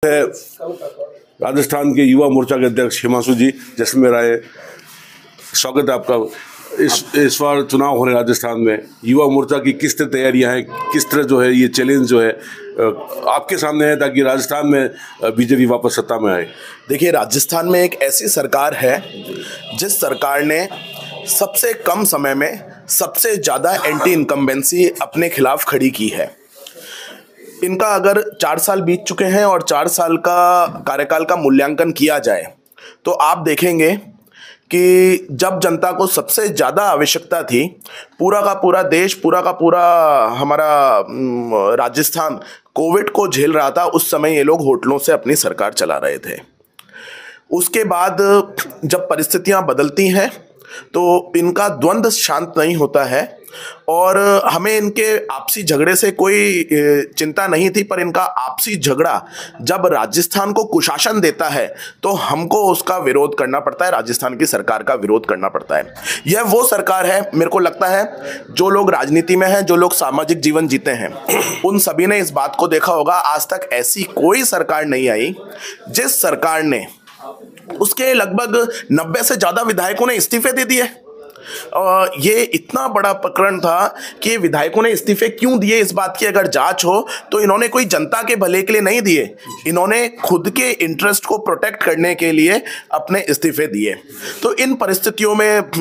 है राजस्थान के युवा मोर्चा के अध्यक्ष हिमांशु जी, जैसलमेर आए। स्वागत है आपका। इस बार चुनाव हो रहे राजस्थान में, युवा मोर्चा की किस तरह तैयारियां हैं, किस तरह जो है ये चैलेंज जो है आपके सामने है ताकि राजस्थान में बीजेपी वापस सत्ता में आए? देखिए, राजस्थान में एक ऐसी सरकार है जिस सरकार ने सबसे कम समय में सबसे ज़्यादा एंटी इनकम्बेंसी अपने खिलाफ खड़ी की है। इनका अगर 4 साल बीत चुके हैं और 4 साल का कार्यकाल का मूल्यांकन किया जाए तो आप देखेंगे कि जब जनता को सबसे ज़्यादा आवश्यकता थी, पूरा का पूरा देश, पूरा का पूरा हमारा राजस्थान कोविड को झेल रहा था, उस समय ये लोग होटलों से अपनी सरकार चला रहे थे। उसके बाद जब परिस्थितियां बदलती हैं तो इनका द्वंद्व शांत नहीं होता है और हमें इनके आपसी झगड़े से कोई चिंता नहीं थी, पर इनका आपसी झगड़ा जब राजस्थान को कुशासन देता है तो हमको उसका विरोध करना पड़ता है, राजस्थान की सरकार का विरोध करना पड़ता है। यह वो सरकार है, मेरे को लगता है, जो लोग राजनीति में हैं, जो लोग सामाजिक जीवन जीते हैं, उन सभी ने इस बात को देखा होगा। आज तक ऐसी कोई सरकार नहीं आई जिस सरकार ने उसके लगभग 90 से ज़्यादा विधायकों ने इस्तीफे दे दिए। ये इतना बड़ा प्रकरण था कि विधायकों ने इस्तीफे क्यों दिए, इस बात की अगर जांच हो तो इन्होंने कोई जनता के भले के लिए नहीं दिए, इन्होंने खुद के इंटरेस्ट को प्रोटेक्ट करने के लिए अपने इस्तीफे दिए। तो इन परिस्थितियों में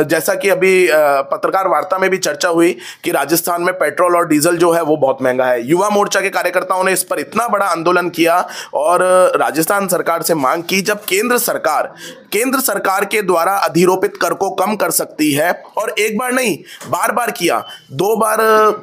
जैसा कि अभी पत्रकार वार्ता में भी चर्चा हुई कि राजस्थान में पेट्रोल और डीजल जो है वो बहुत महंगा है। युवा मोर्चा के कार्यकर्ताओं ने इस पर इतना बड़ा आंदोलन किया और राजस्थान सरकार से मांग की, जब केंद्र सरकार के द्वारा अधिरोपित कर को कम कर सकती है, और एक बार नहीं बार बार किया, 2 बार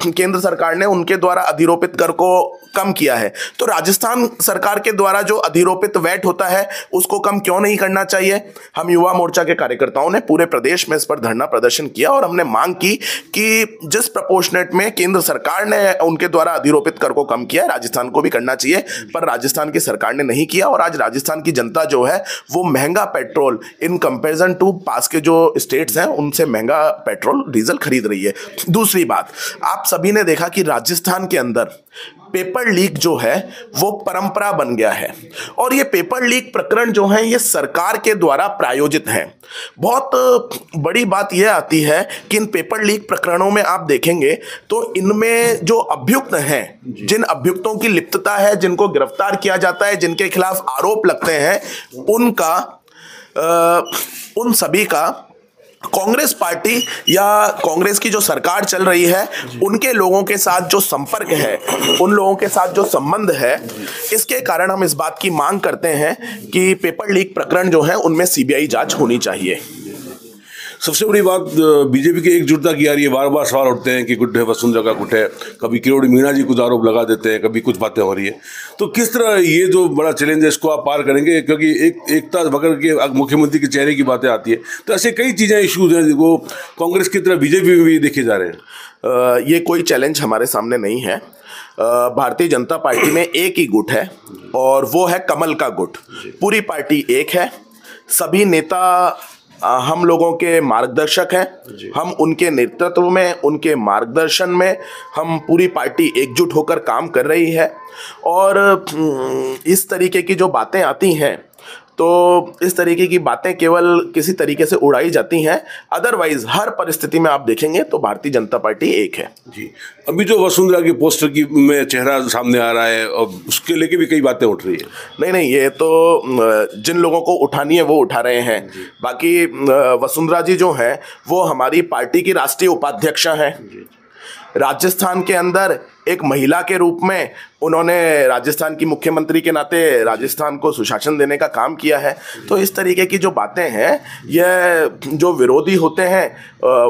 केंद्र सरकार ने उनके द्वारा अधिरोपित कर को कम किया है, तो राजस्थान सरकार के द्वारा जो अधिरोपित वैट होता है उसको कम क्यों नहीं करना चाहिए। हम युवा मोर्चा के कार्यकर्ताओं ने पूरे प्रदेश में इस पर धरना प्रदर्शन किया और हमने मांग की कि जिस प्रपोर्शनेट में केंद्र सरकार ने उनके द्वारा अधिरोपित कर को कम किया, राजस्थान को भी करना चाहिए, पर राजस्थान की सरकार ने नहीं किया और आज राजस्थान की जनता जो है वो महंगा पेट्रोल इन कंपेरिजन टू पास के जो स्टेट्स हैं उनसे महंगा पेट्रोल डीजल खरीद रही है। दूसरी बात, आप सभी ने देखा कि राजस्थान के अंदर पेपर लीक जो है वो परंपरा बन गया है और ये पेपर लीक प्रकरण जो है ये सरकार के द्वारा प्रायोजित है। बहुत बड़ी बात यह आती है कि इन पेपर लीक प्रकरणों में आप देखेंगे तो इनमें जो अभियुक्त हैं, जिन अभियुक्तों की लिप्तता है, जिनको गिरफ्तार किया जाता है, जिनके खिलाफ आरोप लगते हैं, उन सभी का कांग्रेस पार्टी या कांग्रेस की जो सरकार चल रही है उनके लोगों के साथ जो संपर्क है, उन लोगों के साथ जो संबंध है, इसके कारण हम इस बात की मांग करते हैं कि पेपर लीक प्रकरण जो है उनमें सीबीआई जांच होनी चाहिए। सबसे बड़ी बात बीजेपी की एकजुटता की आ रही है। बार बार सवाल उठते हैं कि गुट है वसुंधरा का गुट है, कभी किरोड़ी मीणा जी कुछ आरोप लगा देते हैं, कभी कुछ बातें हो रही है। तो किस तरह ये जो बड़ा चैलेंज है इसको आप पार करेंगे, क्योंकि एकता वगैरह के मुख्यमंत्री के चेहरे की बातें आती है, तो ऐसे कई चीज़ें इशूज हैं जो कांग्रेस की तरह बीजेपी में भी देखे जा रहे हैं। ये कोई चैलेंज हमारे सामने नहीं है। भारतीय जनता पार्टी में एक ही गुट है और वो है कमल का गुट। पूरी पार्टी एक है, सभी नेता हम लोगों के मार्गदर्शक हैं, हम उनके नेतृत्व में, उनके मार्गदर्शन में हम पूरी पार्टी एकजुट होकर काम कर रही है। और इस तरीके की जो बातें आती हैं तो इस तरीके की बातें केवल किसी तरीके से उड़ाई जाती हैं, अदरवाइज हर परिस्थिति में आप देखेंगे तो भारतीय जनता पार्टी एक है। जी, अभी जो वसुंधरा की पोस्टर की में चेहरा सामने आ रहा है और उसके लेके भी कई बातें उठ रही है। नहीं, ये तो जिन लोगों को उठानी है वो उठा रहे हैं। बाकी वसुंधरा जी जो हैं वो हमारी पार्टी की राष्ट्रीय उपाध्यक्षा हैं। राजस्थान के अंदर एक महिला के रूप में उन्होंने राजस्थान की मुख्यमंत्री के नाते राजस्थान को सुशासन देने का काम किया है। तो इस तरीके की जो बातें हैं, यह जो विरोधी होते हैं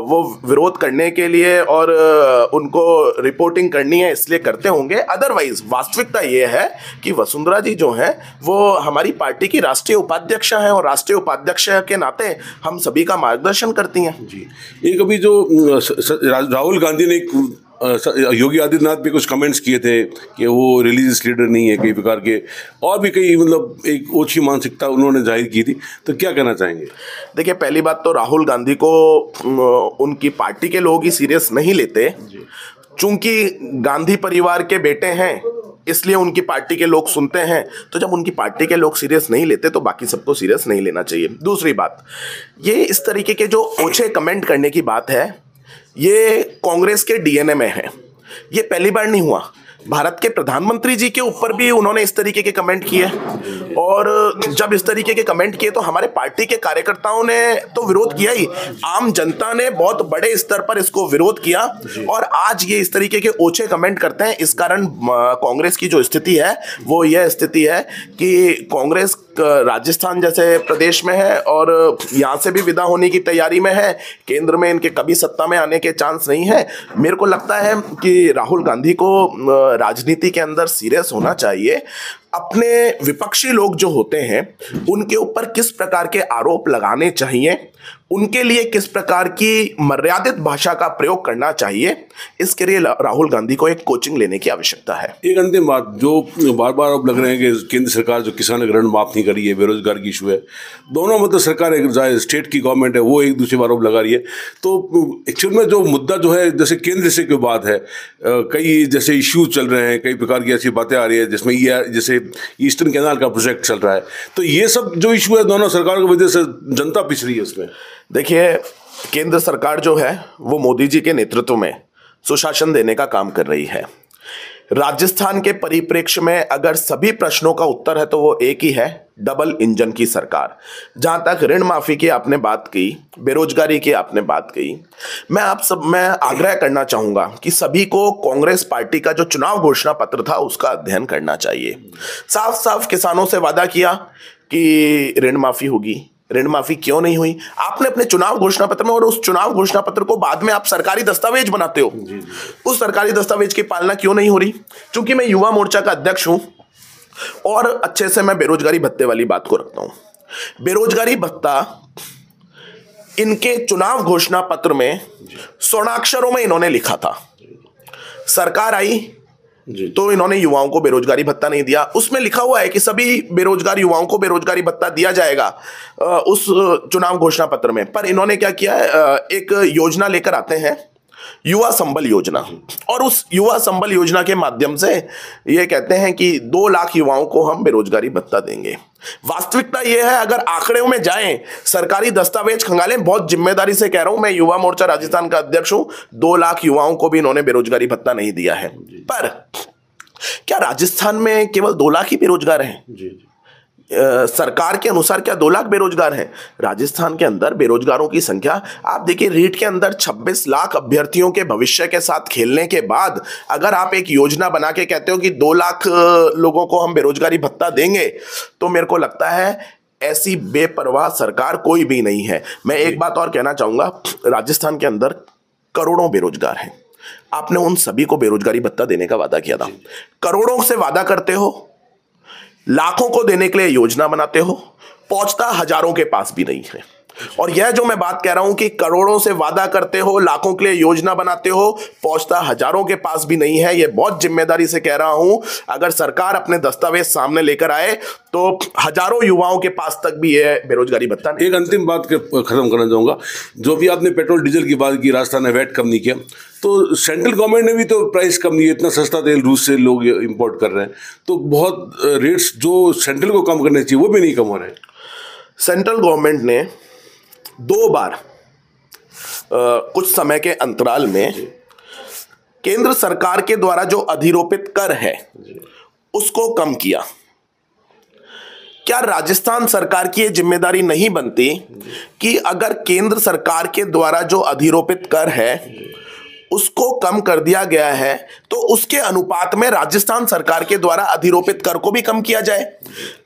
वो विरोध करने के लिए और उनको रिपोर्टिंग करनी है इसलिए करते होंगे, अदरवाइज वास्तविकता ये है कि वसुंधरा जी जो हैं वो हमारी पार्टी की राष्ट्रीय उपाध्यक्षा हैं और राष्ट्रीय उपाध्यक्ष के नाते हम सभी का मार्गदर्शन करती हैं। जी, एक अभी जो राहुल गांधी ने योगी आदित्यनाथ पे कुछ कमेंट्स किए थे कि वो रिलीजियस लीडर नहीं है, कई प्रकार के और भी कई मतलब एक ओछी मानसिकता उन्होंने जाहिर की थी, तो क्या कहना चाहेंगे? देखिए, पहली बात तो राहुल गांधी को उनकी पार्टी के लोग ही सीरियस नहीं लेते, चूंकि गांधी परिवार के बेटे हैं इसलिए उनकी पार्टी के लोग सुनते हैं। तो जब उनकी पार्टी के लोग सीरियस नहीं लेते तो बाकी सबको सीरियस नहीं लेना चाहिए। दूसरी बात, ये इस तरीके के जो ओछे कमेंट करने की बात है, ये कांग्रेस के डीएनए में है। ये पहली बार नहीं हुआ, भारत के प्रधानमंत्री जी के ऊपर भी उन्होंने इस तरीके के कमेंट किए, और जब इस तरीके के कमेंट किए तो हमारे पार्टी के कार्यकर्ताओं ने तो विरोध किया ही, आम जनता ने बहुत बड़े स्तर पर इसको विरोध किया, और आज ये इस तरीके के ओछे कमेंट करते हैं। इस कारण कांग्रेस की जो स्थिति है वो यह स्थिति है कि कांग्रेस राजस्थान जैसे प्रदेश में है और यहाँ से भी विदा होने की तैयारी में है। केंद्र में इनके कभी सत्ता में आने के चांस नहीं है। मेरे को लगता है कि राहुल गांधी को राजनीति के अंदर सीरियस होना चाहिए। अपने विपक्षी लोग जो होते हैं उनके ऊपर किस प्रकार के आरोप लगाने चाहिए, उनके लिए किस प्रकार की मर्यादित भाषा का प्रयोग करना चाहिए, इसके लिए राहुल गांधी को एक कोचिंग लेने की आवश्यकता है। एक अंतिम बात, जो बार बार अब लग रहे हैं कि केंद्र सरकार जो किसान ऋण माफ नहीं करी है, बेरोजगार की इशू है, दोनों मतलब सरकार स्टेट की गवर्नमेंट है वो एक दूसरे पर आरोप लगा रही है। तो एक्चुअल में जो मुद्दा जो है, जैसे केंद्र से कोई बात है, कई जैसे इश्यूज चल रहे हैं, कई प्रकार की ऐसी बातें आ रही है जिसमें ये जैसे ईस्टर्न कैनाल का प्रोजेक्ट चल रहा है, तो ये सब जो इशू है दोनों सरकारों की वजह से जनता पिछ रही है उसमें। देखिए, केंद्र सरकार जो है वो मोदी जी के नेतृत्व में सुशासन देने का काम कर रही है। राजस्थान के परिप्रेक्ष्य में अगर सभी प्रश्नों का उत्तर है तो वो एक ही है, डबल इंजन की सरकार। जहां तक ऋण माफी की आपने बात की, बेरोजगारी की आपने बात की, मैं आग्रह करना चाहूंगा कि सभी को कांग्रेस पार्टी का जो चुनाव घोषणा पत्र था उसका अध्ययन करना चाहिए। साफ साफ किसानों से वादा किया कि ऋण माफी होगी, ऋण माफी क्यों नहीं हुई? आपने अपने चुनाव घोषणा पत्र में, और उस चुनाव घोषणा पत्र को बाद में आप सरकारी दस्तावेज बनाते हो, उस सरकारी दस्तावेज की पालना क्यों नहीं हो रही? क्योंकि मैं युवा मोर्चा का अध्यक्ष हूं और अच्छे से मैं बेरोजगारी भत्ते वाली बात को रखता हूं। बेरोजगारी भत्ता इनके चुनाव घोषणा पत्र में स्वर्णाक्षरों में इन्होंने लिखा था। सरकार आई तो इन्होंने युवाओं को बेरोजगारी भत्ता नहीं दिया। उसमें लिखा हुआ है कि सभी बेरोजगार युवाओं को बेरोजगारी भत्ता दिया जाएगा उस चुनाव घोषणा पत्र में। पर इन्होंने क्या किया है, एक योजना लेकर आते हैं, युवा संबल योजना, और उस युवा संबल योजना के माध्यम से ये कहते हैं कि 2 लाख युवाओं को हम बेरोजगारी भत्ता देंगे। वास्तविकता यह है, अगर आंकड़ों में जाएं, सरकारी दस्तावेज खंगालें, बहुत जिम्मेदारी से कह रहा हूं, मैं युवा मोर्चा राजस्थान का अध्यक्ष हूं, 2 लाख युवाओं को भी इन्होंने बेरोजगारी भत्ता नहीं दिया है। पर क्या राजस्थान में केवल 2 लाख ही बेरोजगार हैं? सरकार के अनुसार क्या 2 लाख बेरोजगार हैं? राजस्थान के अंदर बेरोजगारों की संख्या आप देखिए, रीट के अंदर 26 लाख अभ्यर्थियों के भविष्य के साथ खेलने के बाद अगर आप एक योजना बना के कहते हो कि 2 लाख लोगों को हम बेरोजगारी भत्ता देंगे, तो मेरे को लगता है ऐसी बेपरवाह सरकार कोई भी नहीं है। मैं एक बात और कहना चाहूंगा, राजस्थान के अंदर करोड़ों बेरोजगार हैं। आपने उन सभी को बेरोजगारी भत्ता देने का वादा किया था। करोड़ों से वादा करते हो, लाखों को देने के लिए योजना बनाते हो, पहुंचता हजारों के पास भी नहीं है। और यह जो मैं बात कह रहा हूं कि करोड़ों से वादा करते हो, लाखों के लिए योजना बनाते हो, पहुंचता हजारों के पास भी नहीं है, यह बहुत जिम्मेदारी से कह रहा हूं। अगर सरकार अपने दस्तावेज सामने लेकर आए तो हजारों युवाओं के पास तक भी यह बेरोजगारी भत्ता नहीं। एक अंतिम बात खत्म करना चाहूंगा, जो भी आपने पेट्रोल डीजल की बात की, राजस्थान ने वैट कम नहीं किया, तो सेंट्रल गवर्नमेंट ने भी तो प्राइस कम नहीं है। इतना सस्ता तेल रूस से लोग इंपोर्ट कर रहे हैं, तो बहुत रेट्स जो सेंट्रल को कम करने चाहिए वो भी नहीं कम हो रहे हैं। सेंट्रल गवर्नमेंट ने 2 बार कुछ समय के अंतराल में केंद्र सरकार के द्वारा जो अधिरोपित कर है उसको कम किया। क्या राजस्थान सरकार की यह जिम्मेदारी नहीं बनती कि अगर केंद्र सरकार के द्वारा जो अधिरोपित कर है उसको कम कर दिया गया है तो उसके अनुपात में राजस्थान सरकार के द्वारा अधिरोपित कर को भी कम किया जाए?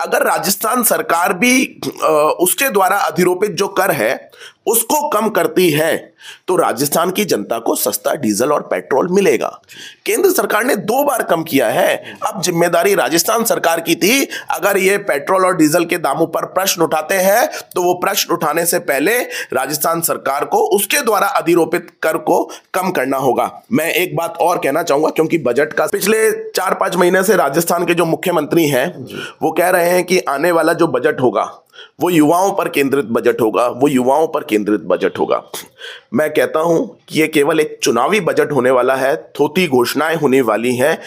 अगर राजस्थान सरकार भी उसके द्वारा अधिरोपित जो कर है उसको कम करती है तो राजस्थान की जनता को सस्ता डीजल और पेट्रोल मिलेगा। केंद्र सरकार ने 2 बार कम किया है। अब जिम्मेदारी राजस्थान सरकार की थी, अगर ये पेट्रोल और डीजल के दामों पर प्रश्न उठाते हैं तो वो प्रश्न उठाने से पहले राजस्थान सरकार को उसके द्वारा अधिरोपित कर को कम करना होगा। मैं एक बात और कहना चाहूंगा, क्योंकि बजट का पिछले 4-5 महीने से राजस्थान के जो मुख्यमंत्री हैं वो कह रहे हैं कि आने वाला जो बजट होगा वो युवाओं पर केंद्रित बजट होगा, वो युवाओं पर केंद्रित बजट होगा। मैं कहता हूं कि ये केवल एक चुनावी बजट होने वाला है, थोती घोषणाएं होने वाली हैं।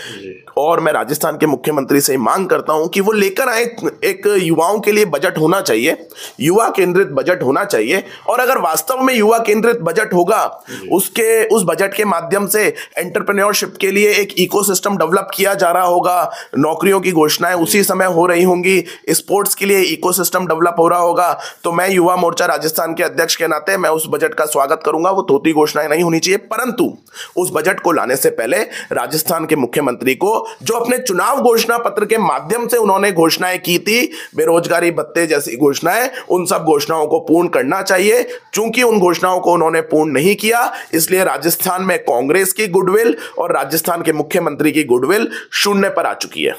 और मैं राजस्थान के मुख्यमंत्री से मांग करता हूं कि वो लेकर आए एक युवाओं के लिए बजट होना चाहिए, युवा केंद्रित बजट होना चाहिए। और अगर वास्तव में युवा केंद्रित बजट होगा, उस बजट के माध्यम से एंटरप्रेन्योरशिप के लिए एक इकोसिस्टम डेवलप किया जा रहा होगा, नौकरियों की घोषणाएं उसी समय हो रही होंगी, स्पोर्ट्स के लिए इकोसिस्टम डेवलप हो रहा होगा, तो मैं युवा मोर्चा राजस्थान के अध्यक्ष के नाते मैं उस बजट का स्वागत करूंगा। वो थोती घोषणाएं नहीं होनी चाहिए, परंतु उस बजट को लाने से पहले राजस्थान के मुख्यमंत्री को, जो अपने चुनाव घोषणा पत्र के माध्यम से उन्होंने घोषणाएं की थी, बेरोजगारी भत्ते जैसी घोषणाएं, उन सब घोषणाओं को पूर्ण करना चाहिए। चूंकि उन घोषणाओं को उन्होंने पूर्ण नहीं किया, इसलिए राजस्थान में कांग्रेस की गुडविल और राजस्थान के मुख्यमंत्री की गुडविल शून्य पर आ चुकी है।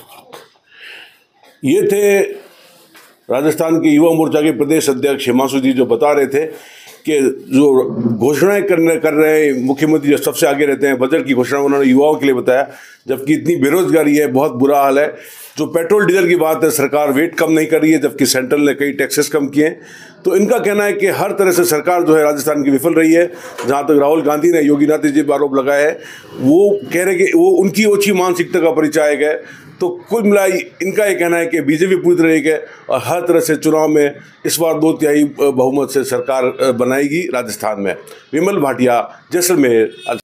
ये थे राजस्थान के युवा मोर्चा के प्रदेश अध्यक्ष हिमांशु जी, जो बता रहे थे कि जो घोषणाएं कर रहे हैं मुख्यमंत्री, जो सबसे आगे रहते हैं, बजट की घोषणा उन्होंने युवाओं के लिए बताया, जबकि इतनी बेरोजगारी है, बहुत बुरा हाल है। जो पेट्रोल डीजल की बात है, सरकार वेट कम नहीं कर रही है, जबकि सेंट्रल ने कई टैक्सेस कम किए हैं। तो इनका कहना है कि हर तरह से सरकार जो है राजस्थान की विफल रही है। जहाँ तक राहुल गांधी ने योगीनाथ जी पर आरोप लगाया है, वो कह रहे कि वो उनकी ओछी मानसिकता का परिचायक है। तो कुल मिलाई इनका ये कहना है कि बीजेपी पूरी तरह है और हर तरह से चुनाव में इस बार 2/3 बहुमत से सरकार बनाएगी राजस्थान में। विमल भाटिया, जैसलमेर।